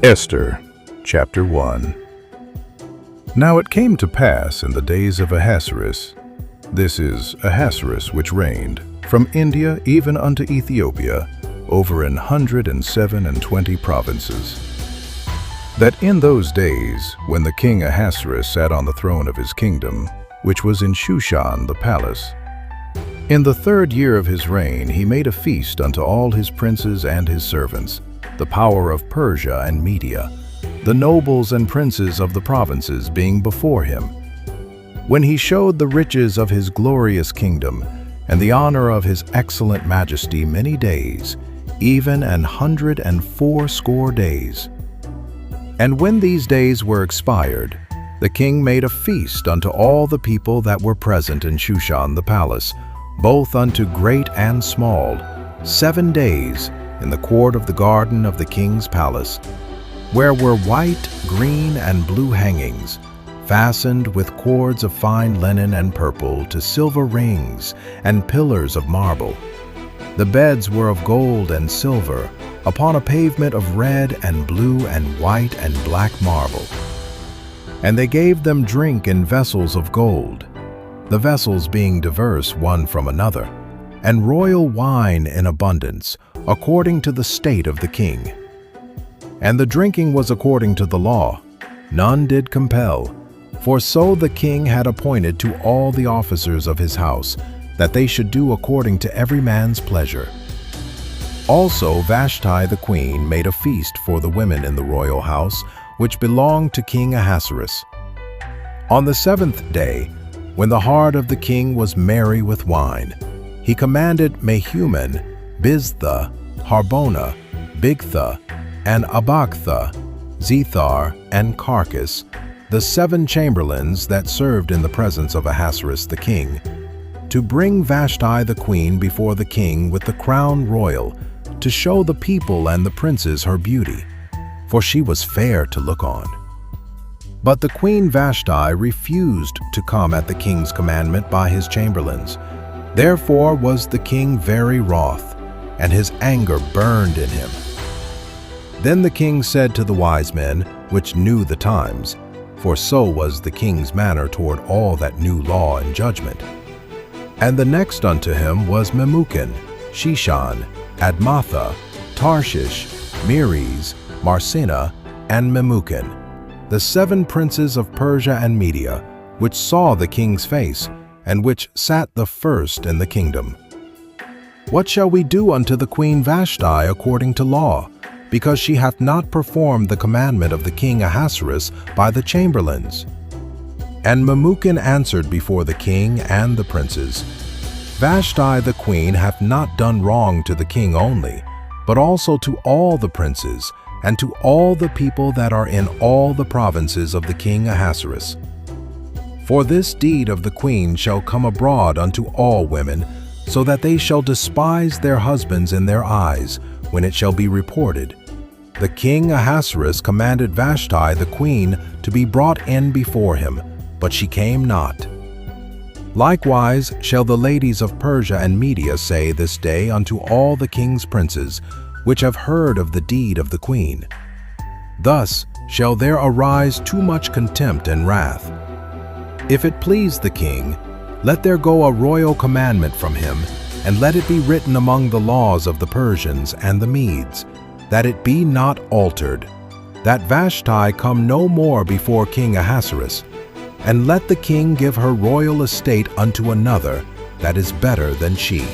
Esther, chapter 1. Now it came to pass in the days of Ahasuerus, this is Ahasuerus which reigned, from India even unto Ethiopia, over 127 provinces, that in those days, when the king Ahasuerus sat on the throne of his kingdom, which was in Shushan the palace, in the 3rd year of his reign he made a feast unto all his princes and his servants, the power of Persia and Media, the nobles and princes of the provinces being before him. When he showed the riches of his glorious kingdom, and the honor of his excellent majesty many days, even 180 days. And when these days were expired, the king made a feast unto all the people that were present in Shushan the palace, both unto great and small, 7 days, in the court of the garden of the king's palace, where were white, green, and blue hangings, fastened with cords of fine linen and purple to silver rings and pillars of marble. The beds were of gold and silver, upon a pavement of red and blue and white and black marble. And they gave them drink in vessels of gold, the vessels being diverse one from another, and royal wine in abundance, according to the state of the king. And the drinking was according to the law, none did compel, for so the king had appointed to all the officers of his house, that they should do according to every man's pleasure. Also Vashti the queen made a feast for the women in the royal house, which belonged to King Ahasuerus. On the 7th day, when the heart of the king was merry with wine, he commanded Mehuman, Biztha, Harbona, Bigtha, and Abagtha, Zethar, and Carcas, the 7 chamberlains that served in the presence of Ahasuerus the king, to bring Vashti the queen before the king with the crown royal, to show the people and the princes her beauty, for she was fair to look on. But the Queen Vashti refused to come at the king's commandment by his chamberlains. Therefore was the king very wroth, and his anger burned in him. Then the king said to the wise men, which knew the times, for so was the king's manner toward all that knew law and judgment. And the next unto him was Memucan, Sheshan, Admatha, Tarshish, Meres, Marsena, and Memucan, the 7 princes of Persia and Media, which saw the king's face, and which sat the first in the kingdom. What shall we do unto the Queen Vashti according to law, because she hath not performed the commandment of the king Ahasuerus by the chamberlains? And Memucan answered before the king and the princes, Vashti the queen hath not done wrong to the king only, but also to all the princes, and to all the people that are in all the provinces of the king Ahasuerus. For this deed of the queen shall come abroad unto all women, so that they shall despise their husbands in their eyes, when it shall be reported, the king Ahasuerus commanded Vashti the queen to be brought in before him, but she came not. Likewise shall the ladies of Persia and Media say this day unto all the king's princes, which have heard of the deed of the queen. Thus shall there arise too much contempt and wrath. If it please the king, let there go a royal commandment from him, and let it be written among the laws of the Persians and the Medes, that it be not altered, that Vashti come no more before King Ahasuerus, and let the king give her royal estate unto another that is better than she.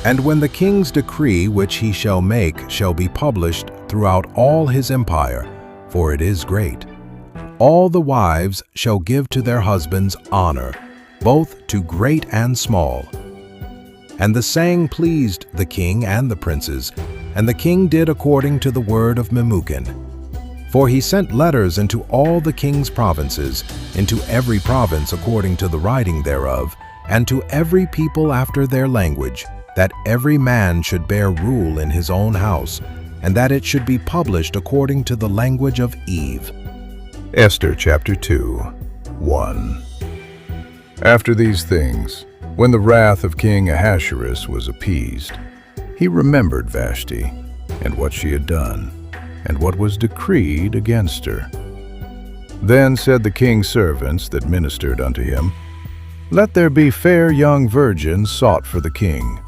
And when the king's decree which he shall make shall be published throughout all his empire, for it is great, all the wives shall give to their husbands honor, both to great and small. And the saying pleased the king and the princes, and the king did according to the word of Memucan. For he sent letters into all the king's provinces, into every province according to the writing thereof, and to every people after their language, that every man should bear rule in his own house, and that it should be published according to the language of Eve. Esther chapter 2, 1. After these things, when the wrath of King Ahasuerus was appeased, he remembered Vashti and what she had done, and what was decreed against her. Then said the king's servants that ministered unto him, Let there be fair young virgins sought for the king,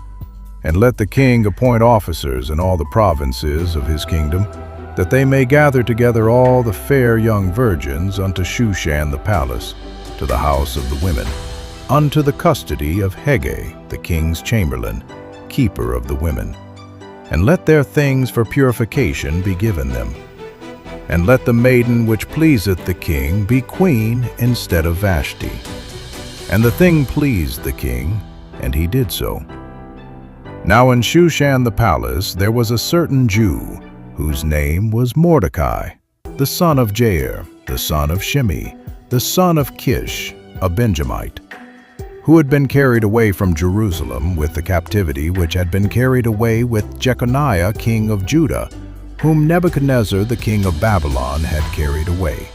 and let the king appoint officers in all the provinces of his kingdom, that they may gather together all the fair young virgins unto Shushan the palace, to the house of the women, unto the custody of Hegai, the king's chamberlain, keeper of the women. And let their things for purification be given them. And let the maiden which pleaseth the king be queen instead of Vashti. And the thing pleased the king, and he did so. Now in Shushan the palace there was a certain Jew, whose name was Mordecai, the son of Jair, the son of Shimei, the son of Kish, a Benjamite, who had been carried away from Jerusalem with the captivity which had been carried away with Jeconiah king of Judah, whom Nebuchadnezzar the king of Babylon had carried away.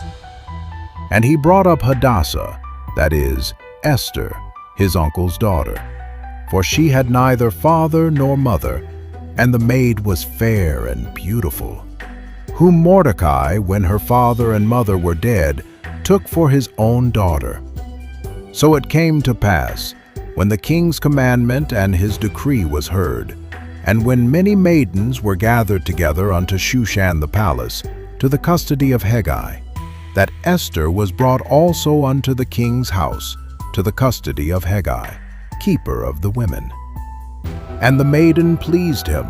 And he brought up Hadassah, that is, Esther, his uncle's daughter, for she had neither father nor mother, and the maid was fair and beautiful, whom Mordecai, when her father and mother were dead, took for his own daughter. So it came to pass, when the king's commandment and his decree was heard, and when many maidens were gathered together unto Shushan the palace, to the custody of Hegai, that Esther was brought also unto the king's house, to the custody of Hegai, keeper of the women. And the maiden pleased him,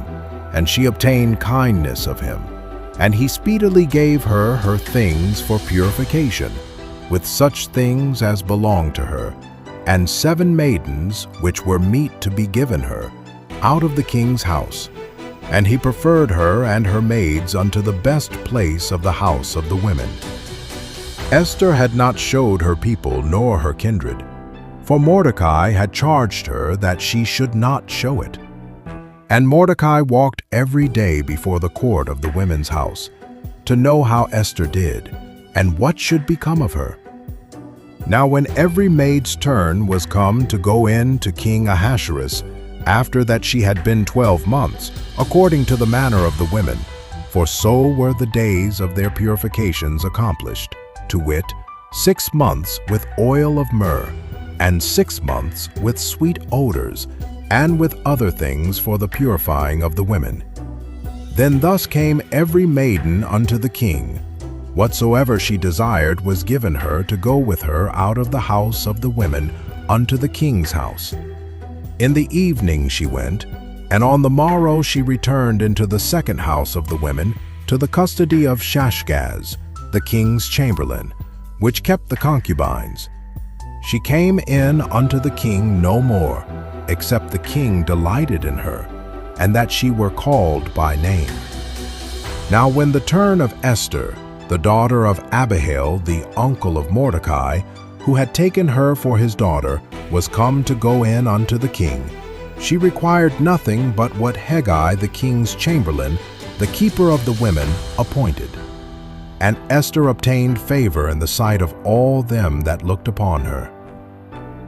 and she obtained kindness of him, and he speedily gave her her things for purification, with such things as belonged to her, and 7 maidens which were meet to be given her, out of the king's house. And he preferred her and her maids unto the best place of the house of the women. Esther had not showed her people nor her kindred, for Mordecai had charged her that she should not show it. And Mordecai walked every day before the court of the women's house, to know how Esther did, and what should become of her. Now when every maid's turn was come to go in to King Ahasuerus, after that she had been 12 months, according to the manner of the women, for so were the days of their purifications accomplished, to wit, 6 months with oil of myrrh, and 6 months with sweet odors, and with other things for the purifying of the women. Then thus came every maiden unto the king. Whatsoever she desired was given her to go with her out of the house of the women unto the king's house. In the evening she went, and on the morrow she returned into the second house of the women, to the custody of Shashgaz, the king's chamberlain, which kept the concubines. She came in unto the king no more, except the king delighted in her, and that she were called by name. Now when the turn of Esther, the daughter of Abihail, the uncle of Mordecai, who had taken her for his daughter, was come to go in unto the king, she required nothing but what Hegai the king's chamberlain, the keeper of the women, appointed. And Esther obtained favor in the sight of all them that looked upon her.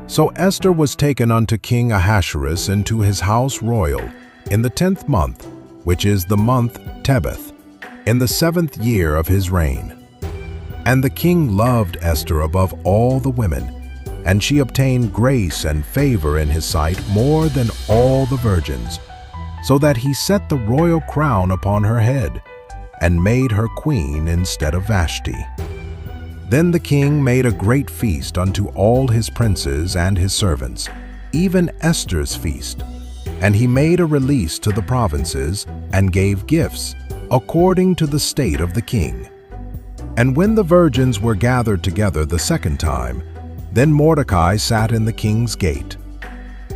So Esther was taken unto King Ahasuerus into his house royal, in the 10th month, which is the month Tebeth, in the 7th year of his reign. And the king loved Esther above all the women, and she obtained grace and favor in his sight more than all the virgins, so that he set the royal crown upon her head, and made her queen instead of Vashti. Then the king made a great feast unto all his princes and his servants, even Esther's feast. And he made a release to the provinces, and gave gifts, according to the state of the king. And when the virgins were gathered together the second time, then Mordecai sat in the king's gate.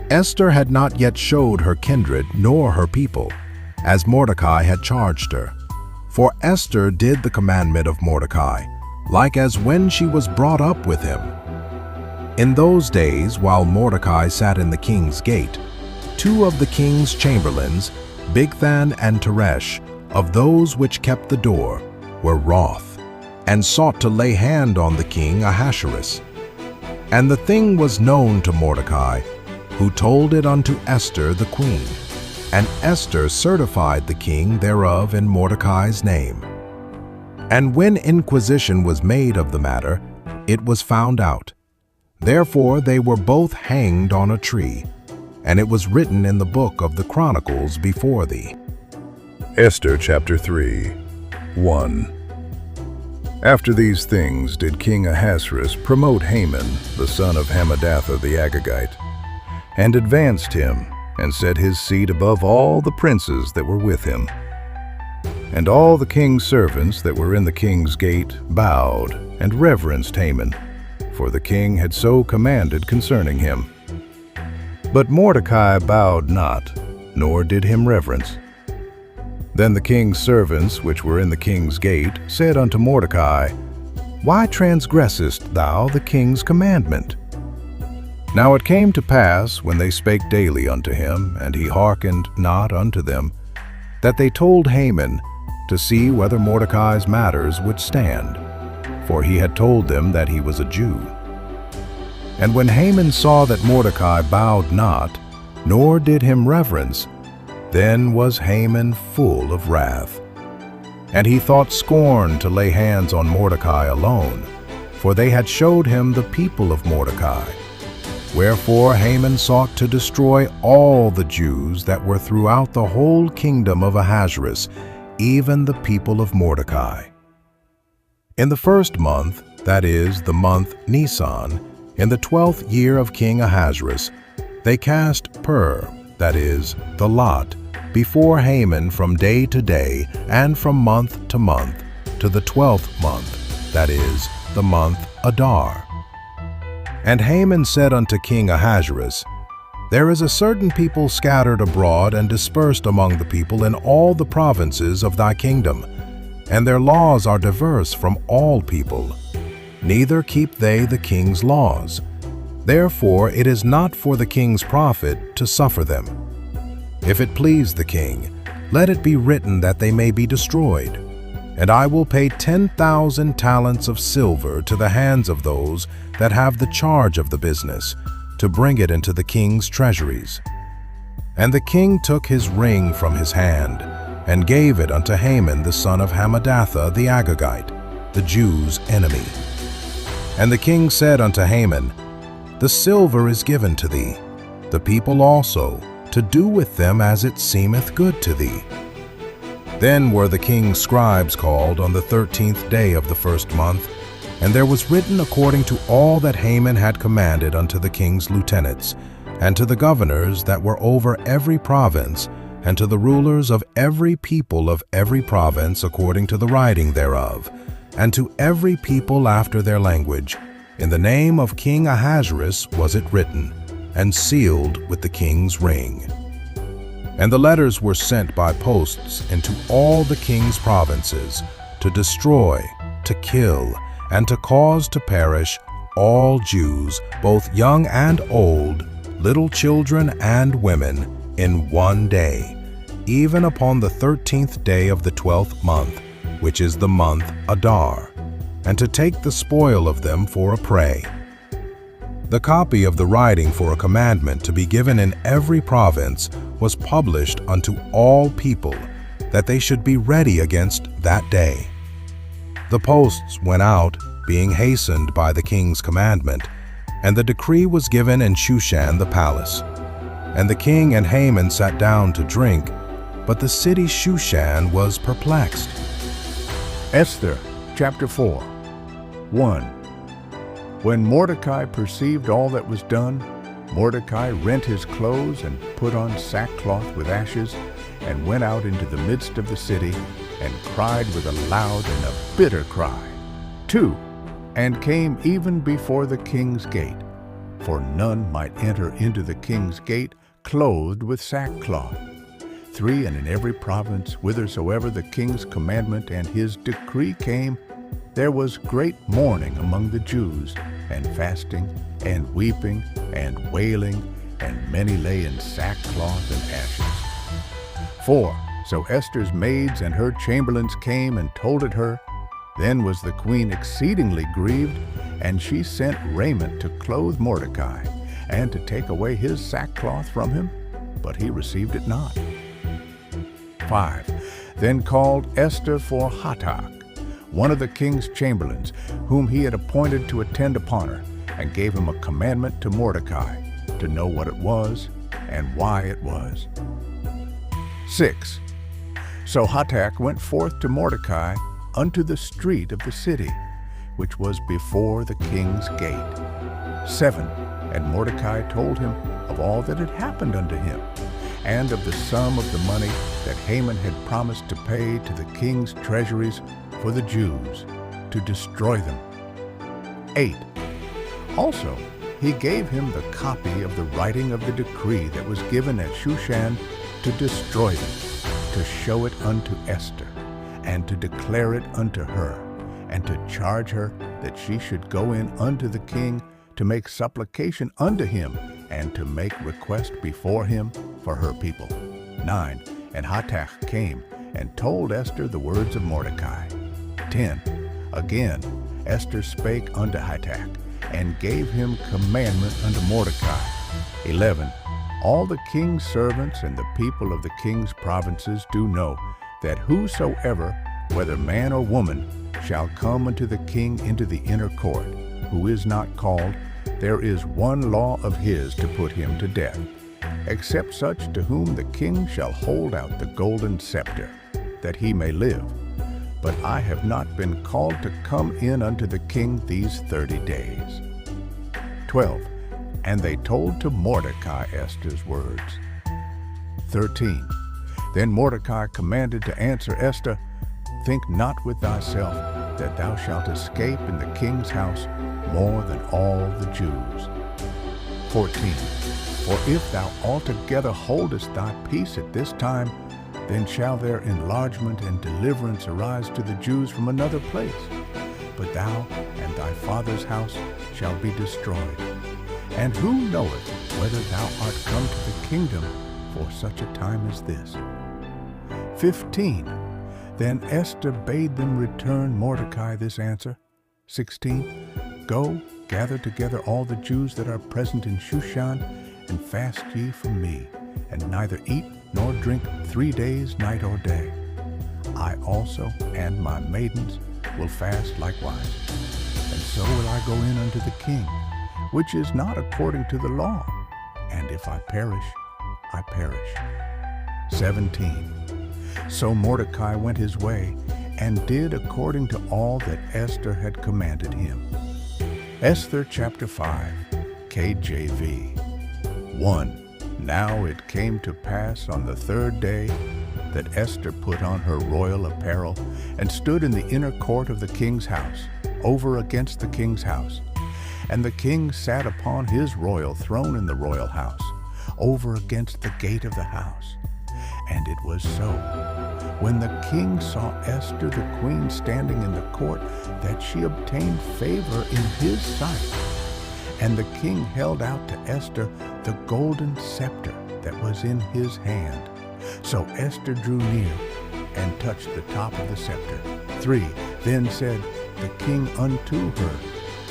Esther had not yet showed her kindred nor her people, as Mordecai had charged her. For Esther did the commandment of Mordecai, like as when she was brought up with him. In those days, while Mordecai sat in the king's gate, 2 of the king's chamberlains, Bigthan and Teresh, of those which kept the door, were wroth, and sought to lay hand on the king Ahasuerus. And the thing was known to Mordecai, who told it unto Esther the queen. And Esther certified the king thereof in Mordecai's name. And when inquisition was made of the matter, it was found out. Therefore they were both hanged on a tree, and it was written in the book of the Chronicles before thee. Esther chapter 3, 1. After these things did King Ahasuerus promote Haman, the son of Hammedatha the Agagite, and advanced him, and set his seat above all the princes that were with him. And all the king's servants that were in the king's gate bowed and reverenced Haman, for the king had so commanded concerning him. But Mordecai bowed not, nor did him reverence. Then the king's servants which were in the king's gate said unto Mordecai, Why transgressest thou the king's commandment? Now it came to pass, when they spake daily unto him, and he hearkened not unto them, that they told Haman to see whether Mordecai's matters would stand, for he had told them that he was a Jew. And when Haman saw that Mordecai bowed not, nor did him reverence, then was Haman full of wrath. And he thought scorn to lay hands on Mordecai alone, for they had showed him the people of Mordecai. Wherefore Haman sought to destroy all the Jews that were throughout the whole kingdom of Ahasuerus, even the people of Mordecai. In the first month, that is, the month Nisan, in the 12th year of King Ahasuerus, they cast pur, that is, the lot, before Haman from day to day and from month to month, to the 12th month, that is, the month Adar. And Haman said unto King Ahasuerus, There is a certain people scattered abroad and dispersed among the people in all the provinces of thy kingdom, and their laws are diverse from all people. Neither keep they the king's laws. Therefore it is not for the king's profit to suffer them. If it please the king, let it be written that they may be destroyed. And I will pay 10,000 talents of silver to the hands of those that have the charge of the business, to bring it into the king's treasuries. And the king took his ring from his hand, and gave it unto Haman the son of Hammedatha the Agagite, the Jews' enemy. And the king said unto Haman, The silver is given to thee, the people also, to do with them as it seemeth good to thee. Then were the king's scribes called on the 13th day of the first month, and there was written according to all that Haman had commanded unto the king's lieutenants, and to the governors that were over every province, and to the rulers of every people of every province according to the writing thereof, and to every people after their language. In the name of King Ahasuerus was it written, and sealed with the king's ring. And the letters were sent by posts into all the king's provinces, to destroy, to kill, and to cause to perish all Jews, both young and old, little children and women, in one day, even upon the 13th day of the 12th month, which is the month Adar, and to take the spoil of them for a prey. The copy of the writing for a commandment to be given in every province was published unto all people, that they should be ready against that day. The posts went out, being hastened by the king's commandment, and the decree was given in Shushan the palace. And the king and Haman sat down to drink, but the city Shushan was perplexed. Esther chapter 4, 1. When Mordecai perceived all that was done, Mordecai rent his clothes and put on sackcloth with ashes, and went out into the midst of the city, and cried with a loud and a bitter cry. 2. And came even before the king's gate, for none might enter into the king's gate clothed with sackcloth. 3. And in every province whithersoever the king's commandment and his decree came, there was great mourning among the Jews, and fasting, and weeping, and wailing, and many lay in sackcloth and ashes. 4. So Esther's maids and her chamberlains came and told it her. Then was the queen exceedingly grieved, and she sent raiment to clothe Mordecai, and to take away his sackcloth from him, but he received it not. 5. Then called Esther for Hatak, one of the king's chamberlains, whom he had appointed to attend upon her, and gave him a commandment to Mordecai, to know what it was and why it was. 6. So Hatak went forth to Mordecai unto the street of the city, which was before the king's gate. 7. And Mordecai told him of all that had happened unto him, and of the sum of the money that Haman had promised to pay to the king's treasuries for the Jews, to destroy them. 8. Also, he gave him the copy of the writing of the decree that was given at Shushan to destroy them, to show it unto Esther, and to declare it unto her, and to charge her that she should go in unto the king to make supplication unto him, and to make request before him for her people. 9. And Hatak came and told Esther the words of Mordecai. 10. Again, Esther spake unto Hatak, and gave him commandment unto Mordecai. 11. All the king's servants and the people of the king's provinces do know that whosoever, whether man or woman, shall come unto the king into the inner court, who is not called, there is one law of his to put him to death, except such to whom the king shall hold out the golden scepter, that he may live. But I have not been called to come in unto the king these 30 days. 12. And they told to Mordecai Esther's words. 13. Then Mordecai commanded to answer Esther, Think not with thyself that thou shalt escape in the king's house more than all the Jews. 14. For if thou altogether holdest thy peace at this time, then shall their enlargement and deliverance arise to the Jews from another place. But thou and thy father's house shall be destroyed. And who knoweth whether thou art come to the kingdom for such a time as this? 15. Then Esther bade them return Mordecai this answer. 16. Go, gather together all the Jews that are present in Shushan, and fast ye from me, and neither eat nor drink 3 days, night or day. I also and my maidens will fast likewise. And so will I go in unto the king, which is not according to the law. And if I perish, I perish. 17. So Mordecai went his way, and did according to all that Esther had commanded him. Esther chapter 5, KJV. 1. Now it came to pass on the 3rd day that Esther put on her royal apparel, and stood in the inner court of the king's house, over against the king's house. And the king sat upon his royal throne in the royal house, over against the gate of the house. And it was so, when the king saw Esther the queen standing in the court, that she obtained favor in his sight. And the king held out to Esther the golden scepter that was in his hand. So Esther drew near and touched the top of the scepter. 3. Then said the king unto her,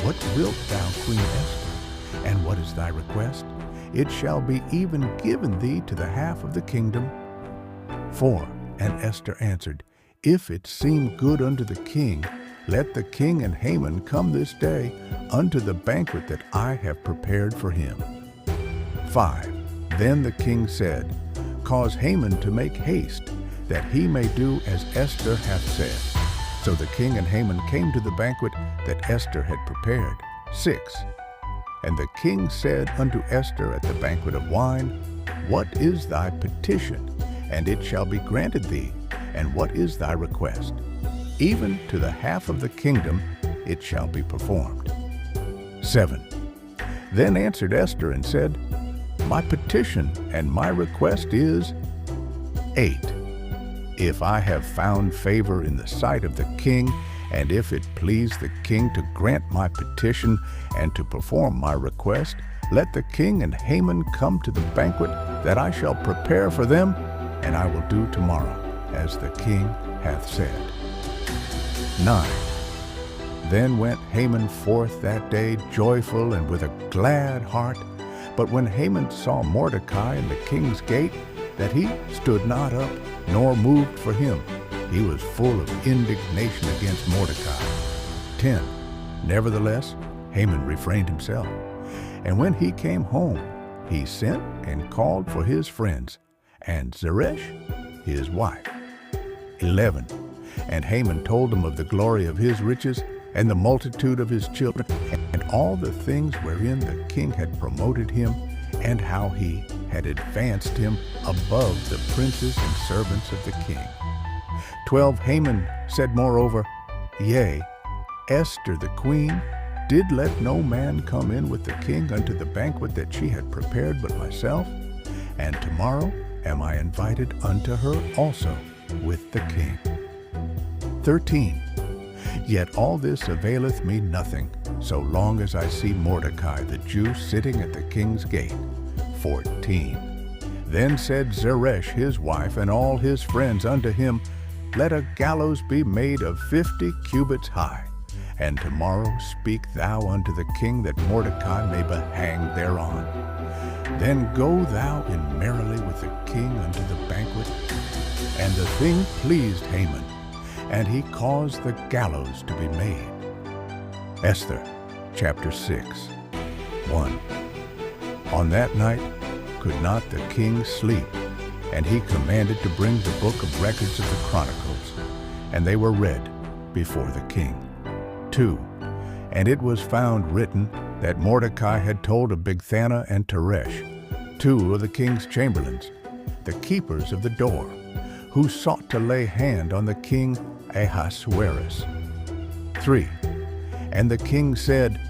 What wilt thou, Queen Esther? And what is thy request? It shall be even given thee to the half of the kingdom. 4. And Esther answered, If it seem good unto the king, let the king and Haman come this day unto the banquet that I have prepared for him. 5. Then the king said, Cause Haman to make haste, that he may do as Esther hath said. So the king and Haman came to the banquet that Esther had prepared. 6. And the king said unto Esther at the banquet of wine, What is thy petition? And it shall be granted thee. And what is thy request? Even to the half of the kingdom it shall be performed. 7. Then answered Esther and said, My petition and my request is 8. If I have found favor in the sight of the king, and if it please the king to grant my petition and to perform my request, let the king and Haman come to the banquet that I shall prepare for them, and I will do tomorrow as the king hath said. 9. Then went Haman forth that day joyful and with a glad heart. But when Haman saw Mordecai in the king's gate, that he stood not up, nor moved for him, he was full of indignation against Mordecai. 10. Nevertheless, Haman refrained himself. And when he came home, he sent and called for his friends, and Zeresh, his wife. 11. And Haman told them of the glory of his riches, and the multitude of his children, and all the things wherein the king had promoted him, and how he had advanced him above the princes and servants of the king. 12. Haman said moreover, Yea, Esther the queen did let no man come in with the king unto the banquet that she had prepared but myself, and tomorrow am I invited unto her also with the king. 13. Yet all this availeth me nothing, so long as I see Mordecai the Jew sitting at the king's gate. 14. Then said Zeresh his wife and all his friends unto him, Let a gallows be made of 50 cubits high, and tomorrow speak thou unto the king that Mordecai may be hanged thereon. Then go thou in merrily with the king unto the banquet. And the thing pleased Haman, and he caused the gallows to be made. Esther, chapter 6, 1. On that night could not the king sleep, and he commanded to bring the book of records of the Chronicles, and they were read before the king. 2. And it was found written that Mordecai had told of Bigthana and Teresh, 2 of the king's chamberlains, the keepers of the door, who sought to lay hand on the king Ahasuerus. 3. And the king said,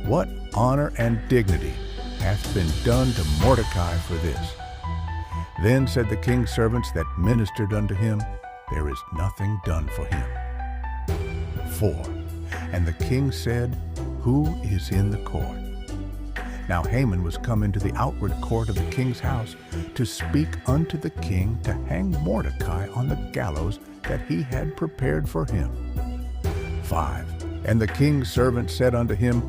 What honor and dignity hath been done to Mordecai for this? Then said the king's servants that ministered unto him, There is nothing done for him. 4. And the king said, Who is in the court? Now Haman was come into the outward court of the king's house to speak unto the king to hang Mordecai on the gallows that he had prepared for him. 5. And the king's servant said unto him,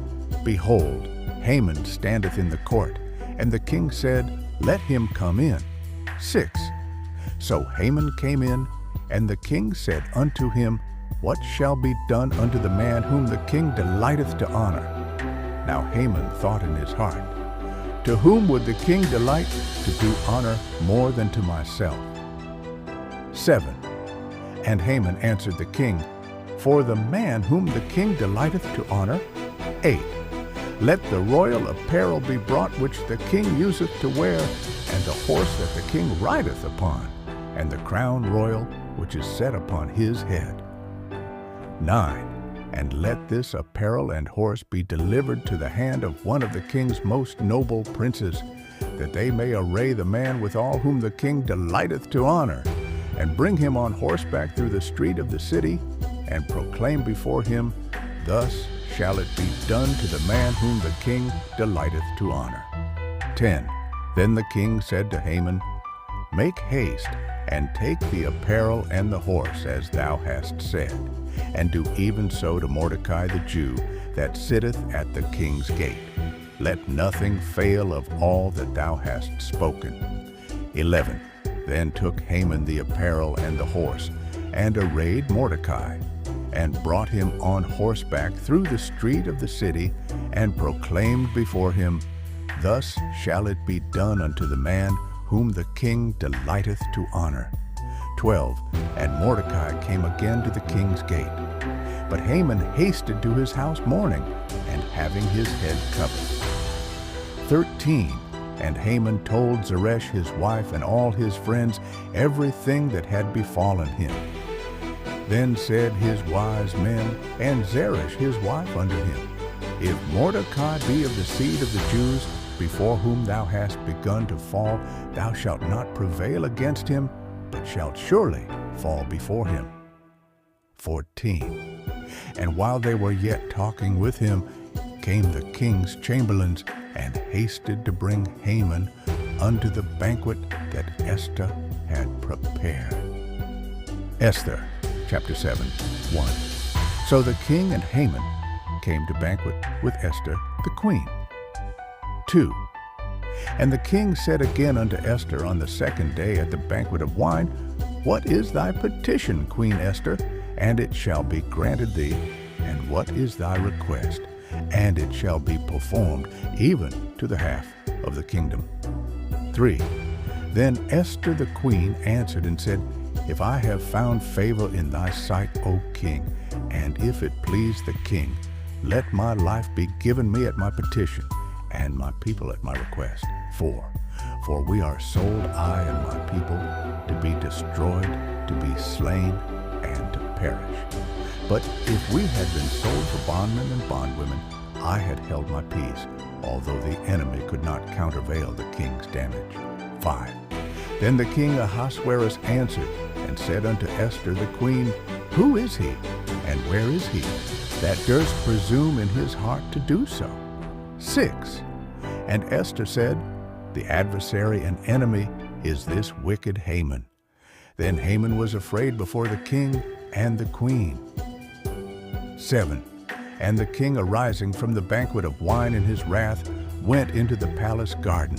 Behold, Haman standeth in the court. And the king said, Let him come in. 6. So Haman came in, and the king said unto him, What shall be done unto the man whom the king delighteth to honor? Now Haman thought in his heart, To whom would the king delight to do honor more than to myself? 7. And Haman answered the king, For the man whom the king delighteth to honor. 8. Let the royal apparel be brought which the king useth to wear, and the horse that the king rideth upon, and the crown royal which is set upon his head. 9. And let this apparel and horse be delivered to the hand of one of the king's most noble princes, that they may array the man with all whom the king delighteth to honor, and bring him on horseback through the street of the city, and proclaim before him, Thus shall it be done to the man whom the king delighteth to honor. 10. Then the king said to Haman, Make haste, and take the apparel and the horse, as thou hast said, and do even so to Mordecai the Jew, that sitteth at the king's gate. Let nothing fail of all that thou hast spoken. 11. Then took Haman the apparel and the horse, and arrayed Mordecai, and brought him on horseback through the street of the city, and proclaimed before him, Thus shall it be done unto the man whom the king delighteth to honor. 12. And Mordecai came again to the king's gate. But Haman hasted to his house mourning, and having his head covered. 13. And Haman told Zeresh his wife and all his friends everything that had befallen him. Then said his wise men and Zeresh his wife unto him, If Mordecai be of the seed of the Jews, before whom thou hast begun to fall, thou shalt not prevail against him, but shalt surely fall before him. 14. And while they were yet talking with him, came the king's chamberlains, and hasted to bring Haman unto the banquet that Esther had prepared. Esther, chapter 7, 1. So the king and Haman came to banquet with Esther the queen. 2. And the king said again unto Esther on the second day at the banquet of wine, What is thy petition, Queen Esther? And it shall be granted thee. And what is thy request? And it shall be performed, even to the half of the kingdom. 3. Then Esther the queen answered and said, If I have found favor in thy sight, O king, and if it please the king, let my life be given me at my petition, and my people at my request. 4. For we are sold, I and my people, to be destroyed, to be slain, and to perish. But if we had been sold for bondmen and bondwomen, I had held my peace, although the enemy could not countervail the king's damage. 5. Then the king Ahasuerus answered and said unto Esther the queen, Who is he, and where is he, that durst presume in his heart to do so? 6. And Esther said, The adversary and enemy is this wicked Haman. Then Haman was afraid before the king and the queen. 7. And the king, arising from the banquet of wine in his wrath, went into the palace garden.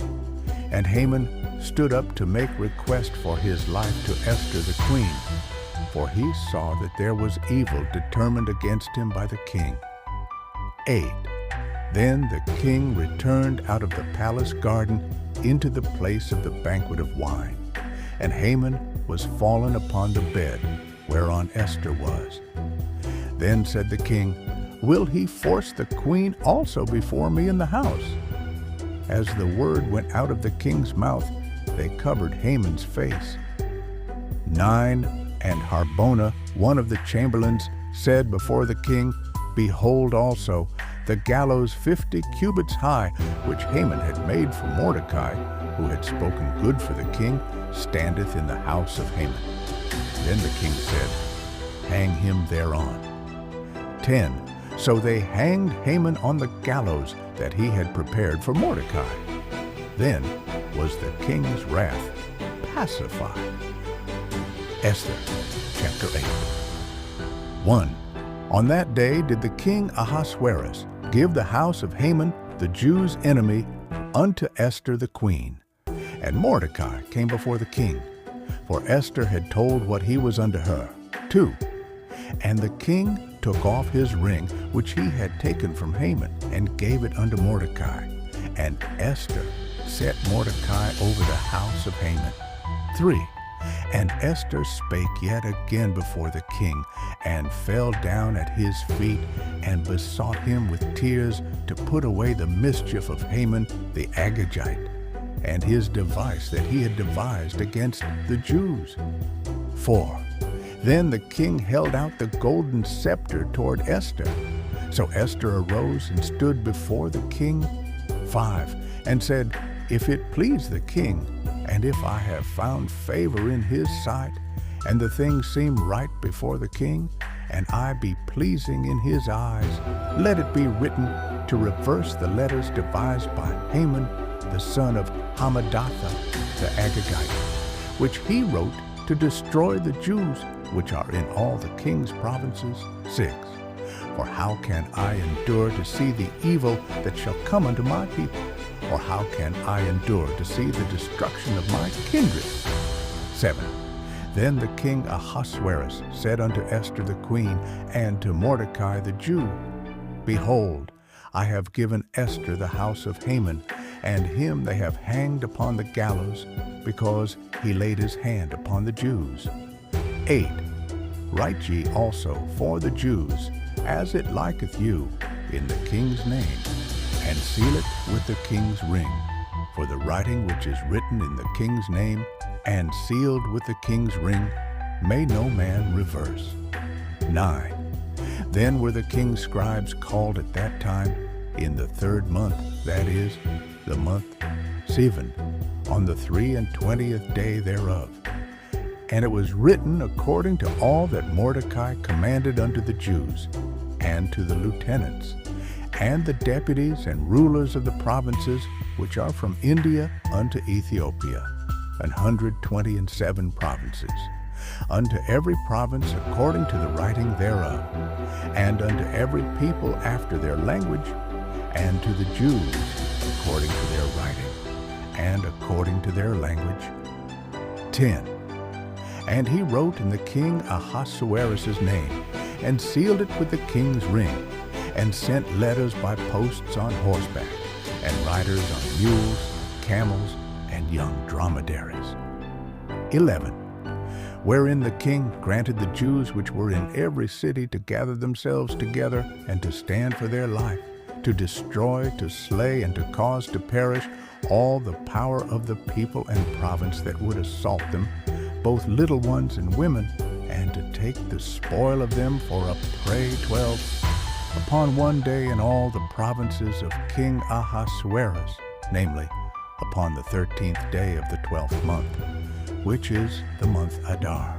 And Haman stood up to make request for his life to Esther the queen, for he saw that there was evil determined against him by the king. 8. Then the king returned out of the palace garden into the place of the banquet of wine, and Haman was fallen upon the bed whereon Esther was. Then said the king, Will he force the queen also before me in the house? As the word went out of the king's mouth, they covered Haman's face. 9. And Harbona, one of the chamberlains, said before the king, Behold also, the gallows 50 cubits high, which Haman had made for Mordecai, who had spoken good for the king, standeth in the house of Haman. Then the king said, Hang him thereon. 10. So they hanged Haman on the gallows that he had prepared for Mordecai. Then was the king's wrath pacified. Esther, chapter 8. 1. On that day did the king Ahasuerus give the house of Haman, the Jews' enemy, unto Esther the queen. And Mordecai came before the king, for Esther had told what he was unto her. 2. And the king took off his ring, which he had taken from Haman, and gave it unto Mordecai. And Esther set Mordecai over the house of Haman. 3. And Esther spake yet again before the king, and fell down at his feet, and besought him with tears to put away the mischief of Haman the Agagite, and his device that he had devised against the Jews. 4. Then the king held out the golden scepter toward Esther. So Esther arose and stood before the king. 5. And said, If it please the king, and if I have found favor in his sight, and the thing seem right before the king, and I be pleasing in his eyes, let it be written to reverse the letters devised by Haman, the son of Hammedatha the Agagite, which he wrote to destroy the Jews which are in all the king's provinces. 6. For how can I endure to see the evil that shall come unto my people? Or how can I endure to see the destruction of my kindred? 7. Then the king Ahasuerus said unto Esther the queen, and to Mordecai the Jew, Behold, I have given Esther the house of Haman, and him they have hanged upon the gallows, because he laid his hand upon the Jews. 8. Write ye also for the Jews, as it liketh you, in the king's name, and seal it with the king's ring. For the writing which is written in the king's name, and sealed with the king's ring, may no man reverse. 9. Then were the king's scribes called at that time, in the 3rd month, that is, the month Sivan, on the 23 day thereof. And it was written according to all that Mordecai commanded unto the Jews, and to the lieutenants, and the deputies and rulers of the provinces which are from India unto Ethiopia, 127 provinces, unto every province according to the writing thereof, and unto every people after their language, and to the Jews according to their writing, and according to their language. 10. And he wrote in the king Ahasuerus' name, and sealed it with the king's ring, and sent letters by posts on horseback, and riders on mules, camels, and young dromedaries. 11. Wherein the king granted the Jews which were in every city to gather themselves together and to stand for their life, to destroy, to slay, and to cause to perish all the power of the people and province that would assault them, both little ones and women, and to take the spoil of them for a prey. 12. Upon one day in all the provinces of King Ahasuerus, namely, upon the 13th day of the 12th month, which is the month Adar.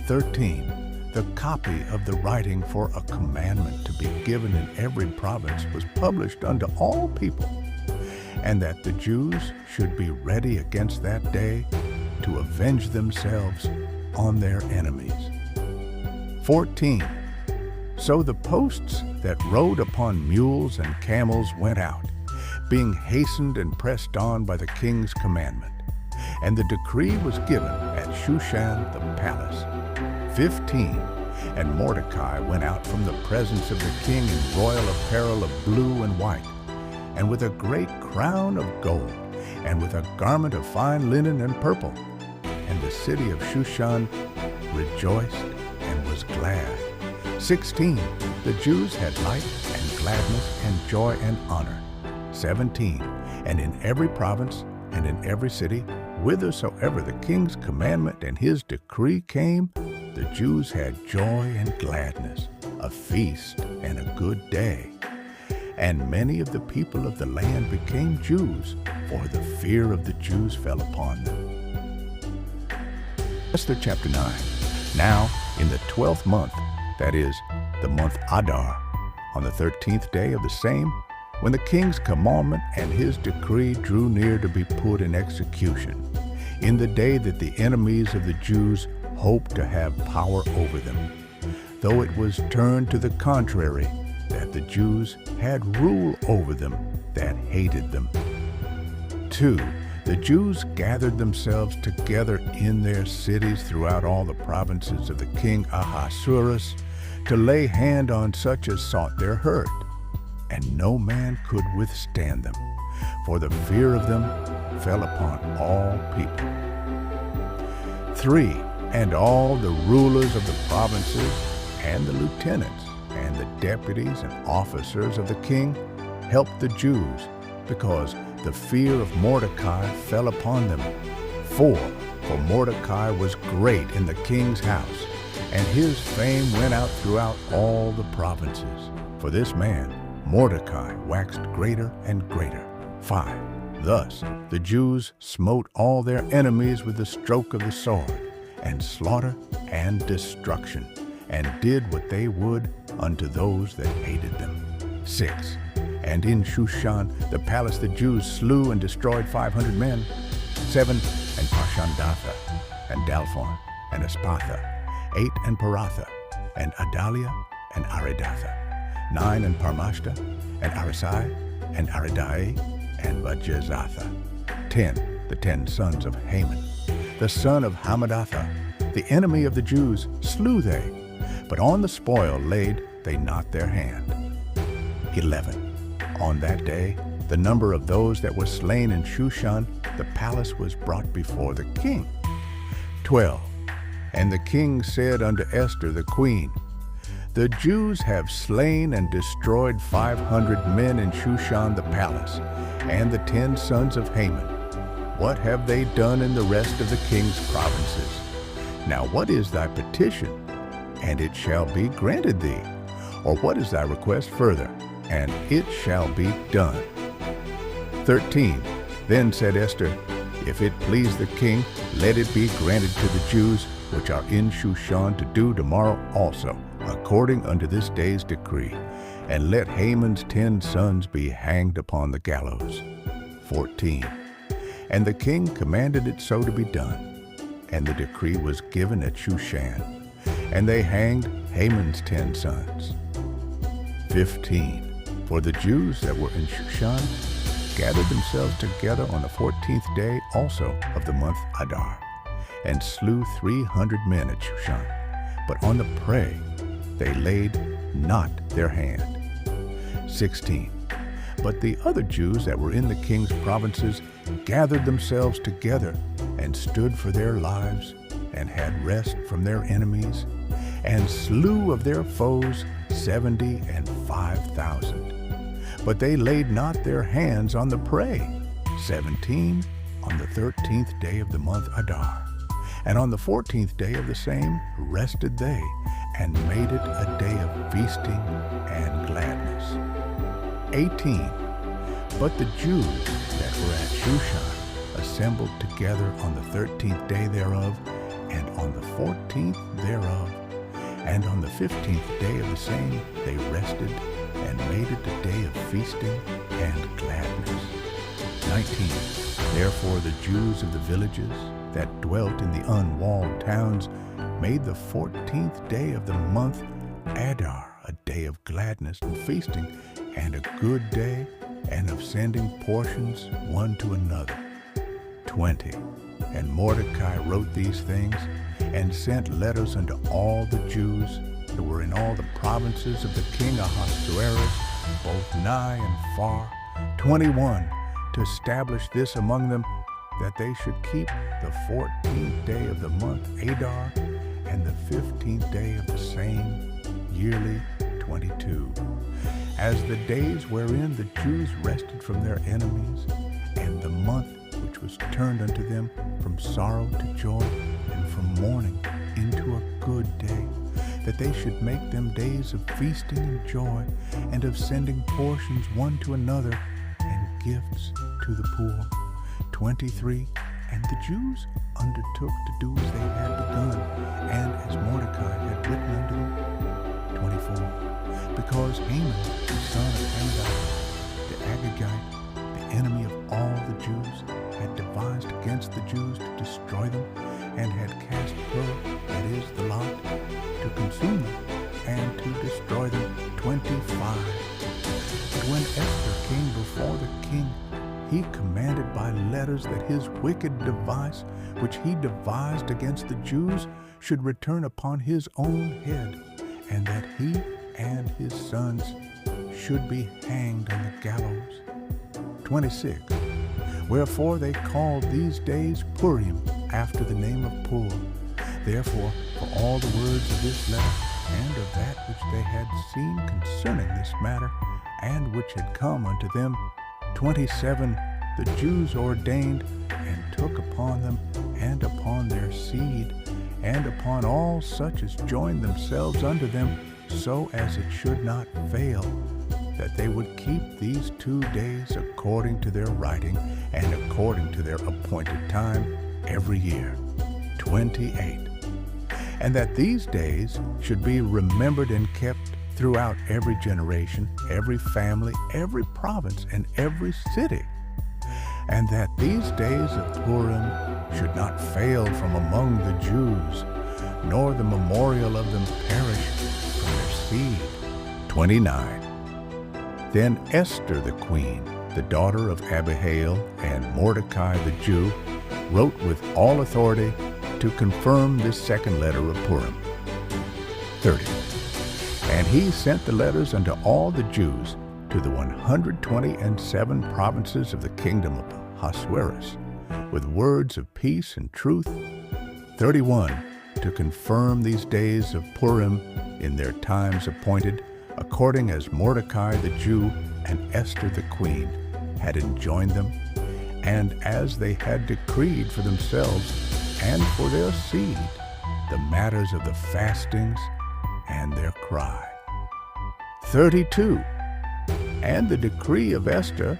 13. The copy of the writing for a commandment to be given in every province was published unto all people, and that the Jews should be ready against that day to avenge themselves on their enemies. 14. So the posts that rode upon mules and camels went out, being hastened and pressed on by the king's commandment. And the decree was given at Shushan the palace. 15. And Mordecai went out from the presence of the king in royal apparel of blue and white, and with a great crown of gold, and with a garment of fine linen and purple. And the city of Shushan rejoiced and was glad. 16. The Jews had light and gladness and joy and honor. 17. And in every province and in every city, whithersoever the king's commandment and his decree came, the Jews had joy and gladness, a feast and a good day. And many of the people of the land became Jews, for the fear of the Jews fell upon them. Esther chapter 9. Now, in the 12th month, that is, the month Adar, on the 13th day of the same, when the king's commandment and his decree drew near to be put in execution, in the day that the enemies of the Jews hoped to have power over them, though it was turned to the contrary, that the Jews had rule over them that hated them. 2. The Jews gathered themselves together in their cities throughout all the provinces of the king Ahasuerus to lay hand on such as sought their hurt, and no man could withstand them, for the fear of them fell upon all people. 3. And all the rulers of the provinces, and the lieutenants, and the deputies and officers of the king helped the Jews, because the fear of Mordecai fell upon them. 4. For Mordecai was great in the king's house, and his fame went out throughout all the provinces. For this man, Mordecai, waxed greater and greater. 5. Thus the Jews smote all their enemies with the stroke of the sword, and slaughter and destruction, and did what they would unto those that hated them. 6. And in Shushan the palace the Jews slew and destroyed 500 men. 7. And Parshandatha, and Dalphon, and Aspatha. 8. And Paratha, and Adalia, and Aridatha. 9. And Parmashta, and Arisai, and Aridai, and Vajezatha. 10. The 10 sons of Haman, the son of Hammedatha, the enemy of the Jews, slew they, but on the spoil laid they not their hand. 11. On that day, the number of those that were slain in Shushan, the palace was brought before the king. 12. And the king said unto Esther the queen, The Jews have slain and destroyed 500 men in Shushan the palace, and the 10 sons of Haman. What have they done in the rest of the king's provinces? Now what is thy petition? And it shall be granted thee. Or what is thy request further? And it shall be done. 13. Then said Esther, If it please the king, let it be granted to the Jews which are in Shushan to do tomorrow also, according unto this day's decree, and let Haman's 10 sons be hanged upon the gallows. 14. And the king commanded it so to be done, and the decree was given at Shushan, and they hanged Haman's 10 sons. 15. For the Jews that were in Shushan gathered themselves together on the 14th day also of the month Adar, and slew 300 men at Shushan. But on the prey they laid not their hand. 16. But the other Jews that were in the king's provinces gathered themselves together and stood for their lives, and had rest from their enemies, and slew of their foes 75,000. But they laid not their hands on the prey. 17. On the 13th day of the month Adar, and on the 14th day of the same rested they, and made it a day of feasting and gladness. 18. But the Jews that were at Shushan assembled together on the 13th day thereof, and on the 14th thereof, and on the 15th day of the same they rested, and made it a day of feasting and gladness. 19. Therefore the Jews of the villages that dwelt in the unwalled towns made the 14th day of the month Adar a day of gladness and feasting, and a good day, and of sending portions one to another. 20. And Mordecai wrote these things, and sent letters unto all the Jews that were in all the provinces of the king Ahasuerus, both nigh and far. 21. To establish this among them, that they should keep the 14th day of the month Adar, and the 15th day of the same, yearly 22, as the days wherein the Jews rested from their enemies, and the month which was turned unto them from sorrow to joy, and from mourning into a good day, that they should make them days of feasting and joy, and of sending portions one to another, and gifts to the poor. 23. And the Jews undertook to do as they had begun, and as Mordecai had written unto them. 24. Because Haman, the son of Hammedatha, the Agagite, the enemy of all the Jews, had devised against the Jews to destroy them, and had cast her, that is, the lot, to consume them, and to destroy them. 25. But when Esther came before the king, he commanded by letters that his wicked device, which he devised against the Jews, should return upon his own head, and that he and his sons should be hanged on the gallows. 26. Wherefore they called these days Purim, after the name of Pur. Therefore, for all the words of this letter, and of that which they had seen concerning this matter, and which had come unto them, 27. The Jews ordained, and took upon them, and upon their seed, and upon all such as joined themselves unto them, so as it should not fail, that they would keep these 2 days according to their writing, and according to their appointed time every year. 28. And that these days should be remembered and kept throughout every generation, every family, every province, and every city. And that these days of Purim should not fail from among the Jews, nor the memorial of them perish from their seed. 29. Then Esther the queen, the daughter of Abihail, and Mordecai the Jew, wrote with all authority to confirm this second letter of Purim. 30. And he sent the letters unto all the Jews to the 127 provinces of the kingdom of Ahasuerus, with words of peace and truth. 31. To confirm these days of Purim in their times appointed, according as Mordecai the Jew and Esther the queen had enjoined them, and as they had decreed for themselves and for their seed the matters of the fastings and their cry. 32. And the decree of Esther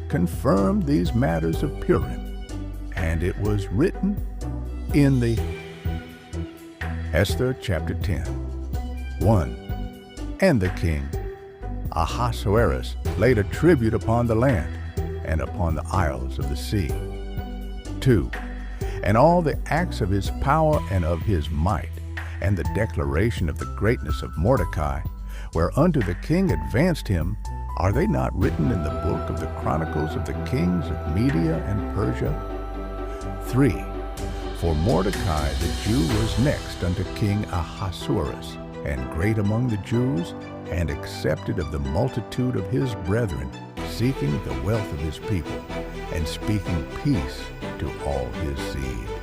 confirmed these matters of Purim, and it was written in the Esther chapter 10. 1. And the king Ahasuerus laid a tribute upon the land and upon the isles of the sea. 2. And all the acts of his power and of his might, and the declaration of the greatness of Mordecai, whereunto the king advanced him, are they not written in the book of the chronicles of the kings of Media and Persia? 3. For Mordecai the Jew was next unto King Ahasuerus, and great among the Jews, and accepted of the multitude of his brethren, seeking the wealth of his people, and speaking peace to all his seed.